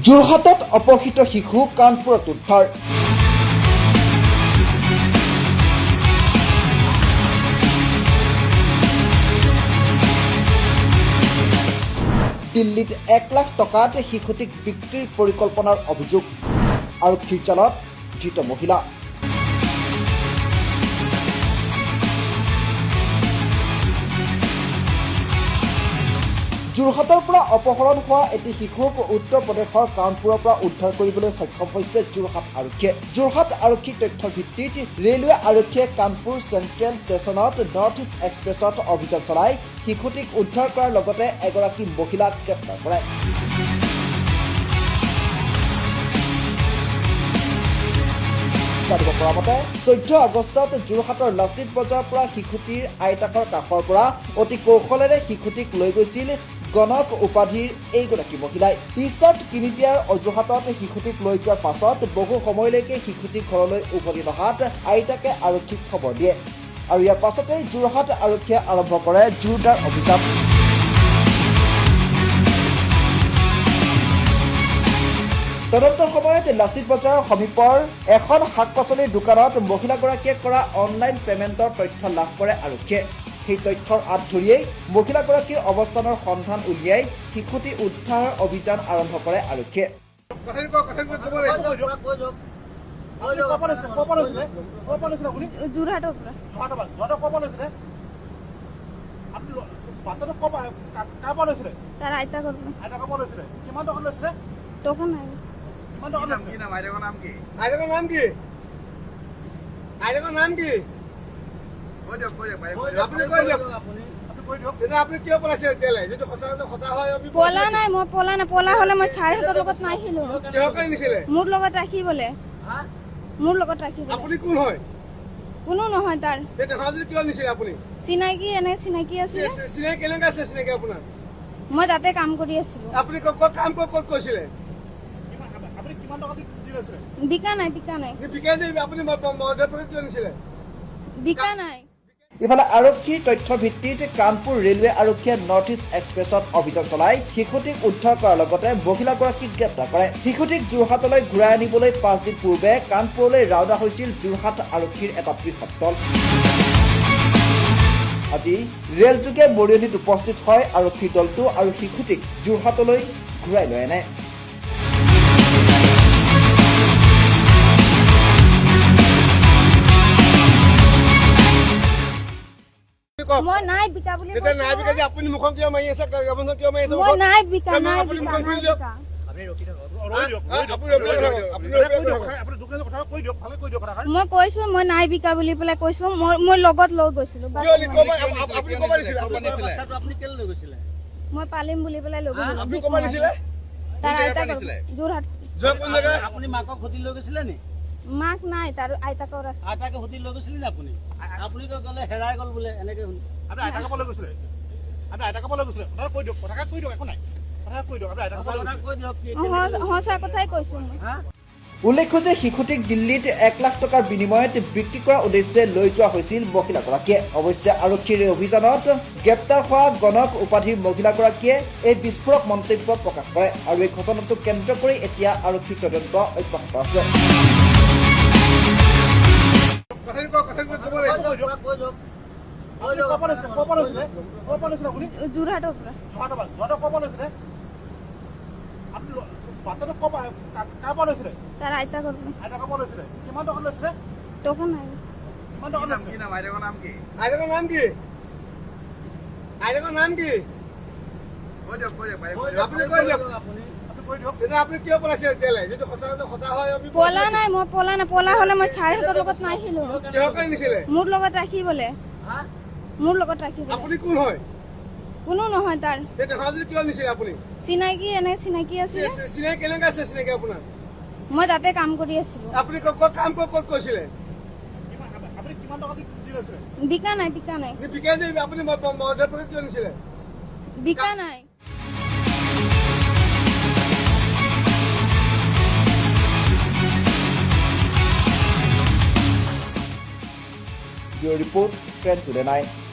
যোৰহাটত অপহৃত শিশু কানপুৰত উদ্ধাৰ। দিল্লীত 1 লাখ টকাত শিশুটিক বিক্ৰীৰ পৰিকল্পনাৰ অভিযোগ। আৰক্ষীৰ জালত ধৃত মহিলা। যোৰহাটৰ পৰা অপহৰণ হোৱা এটি শিশুক উত্তৰ প্ৰদেশৰ কানপুৰৰ পৰা উদ্ধাৰ কৰিবলৈ সক্ষম হৈছে যোৰহাট আৰক্ষীয়ে। যোৰহাট আৰক্ষীৰ তথ্যৰ ভিত্তিত ৰেলৱে আৰক্ষীয়ে কানপুৰ চেণ্ট্ৰেল ষ্টেচনত নৰ্থ ইষ্ট এক্সপ্ৰেছত অভিযান চলাই শিশুটিক উদ্ধাৰ কৰাৰ লগতে এগৰাকী মহিলাক গ্ৰেপ্তাৰ কৰে। জানিব পৰা মতে 14 আগষ্টত যোৰহাটৰ লাচিত বজাৰৰ পৰা শিশুটিৰ আইতাকৰ কাষৰ পৰা অতি কৌশলেৰে শিশুটিক লৈ গৈছিল গণক উপাধিৰ এইগৰাকী মহিলাই। টি-চাৰ্ট কিনি দিয়াৰ অজুহাতত শিশুটিক লৈ যোৱাৰ পাছত বহু সময়লৈকে শিশুটিক ঘৰলৈ উভতি নহাত আইতাকে আৰক্ষীক খবৰ দিয়ে আৰু ইয়াৰ পাছতেই যোৰহাট আৰক্ষীয়ে আৰম্ভ কৰে জোৰদাৰ অভিযান। তদন্তৰ সময়ত লাচিত বজাৰৰ সমীপৰ এখন শাক পাচলিৰ দোকানত মহিলাগৰাকীয়ে কৰা অনলাইন পেমেণ্টৰ তথ্য লাভ কৰে আৰক্ষীয়ে। সেই তথ্যৰ আঁত ধৰিয়েই মহিলাগৰাকীৰ অৱস্থানৰ সন্ধান উলিয়াই শিশুটি উদ্ধাৰৰ অভিযান আৰম্ভ কৰে আৰক্ষীয়ে। মই তাতে কাম কৰি আছিলো। ইফালে আৰক্ষীৰ তথ্যৰ ভিত্তিত কানপুৰ ৰেলৱে আৰক্ষীয়ে নৰ্থ ইষ্ট এক্সপ্ৰেছত অভিযান চলাই শিশুটিক উদ্ধাৰ কৰাৰ লগতে মহিলাগৰাকীক গ্ৰেপ্তাৰ কৰে। শিশুটিক যোৰহাটলৈ ঘূৰাই আনিবলৈ 5 দিন পূৰ্বে কানপুৰলৈ ৰাওনা হৈছিল যোৰহাট আৰক্ষীৰ এটা বৃহৎ দল। আজি ৰেলযোগে মৰিয়নিত উপস্থিত হয় আৰক্ষীৰ দলটো আৰু শিশুটিক যোৰহাটলৈ ঘূৰাই লৈ আনে। মই নাই বিকা বুলি আপুনি মুখন কিয় মাৰি আছে? মই নাই বিকা, নাই আপুনি ৰখি থাকক। মই কৈছো মই নাই বিকা বুলি পেলাই কৈছো। মই লগত লৈ গৈছিলো। মই পালিম বুলি পেলাই লৈ গৈছিলো। তাৰ আইতাক যোৰহাট। আপুনি মাকক সুধি লৈ গৈছিলে নি? মাক নাই, তাৰ আইতাকৰ আছে। আইতাকে সুধি লৈ গৈছিলে নি আপুনি? আপুনি গ'লে হেৰাই গ'ল বোলে এনেকে শুনি। আপুনি আইতাক লৈ গৈছিলে? আপুনি আইতাক লৈ গৈছিলে? কথা কৈ দিয়ক, কথা কৈ দিয়ক, একো নাই। কথা কৈ দিয়ক, আপুনি আইতাক লৈ গৈছিলে? সঁচা কথাই কৈছো মই। উল্লেখ্য যে শিশুটিক দিল্লীত 1 লাখ টকাৰ বিনিময়ত বিক্ৰী কৰাৰ উদ্দেশ্যে লৈ যোৱা হৈছিল মহিলাগৰাকীয়ে। অৱশ্যে আৰক্ষীৰ এই অভিযানত গ্ৰেপ্তাৰ হোৱা গণক উপাধিৰ মহিলাগৰাকীয়ে এই বিস্ফোৰক মন্তব্য প্ৰকাশ কৰে আৰু এই ঘটনাটোক কেন্দ্ৰ কৰি এতিয়া আৰক্ষীৰ তদন্ত অব্যাহত আছে। তাৰ আইতাকৰ কিমান টকা লৈছিলে? টকা নাই। পলা নাই, মই পলা নাই। পলা হলে মই ছাৰহঁতৰ লগত নাহিলো। মোৰ লগত ৰাখিবলে। আপুনি কোন হয়? কোনো নহয় তাৰ। কিয় নিছিলে আপুনি? চিনাকি আছে। চিনাকি কেনেকে আছে? চিনাকি আপোনাৰ? মই তাতে কাম কৰি আছিলো। আপুনি কাম ক'ত কৈছিলে? বিকা নাই। আপুনি কিয় নিছিলে? বিকা নাই। Your report, Trend Today 9.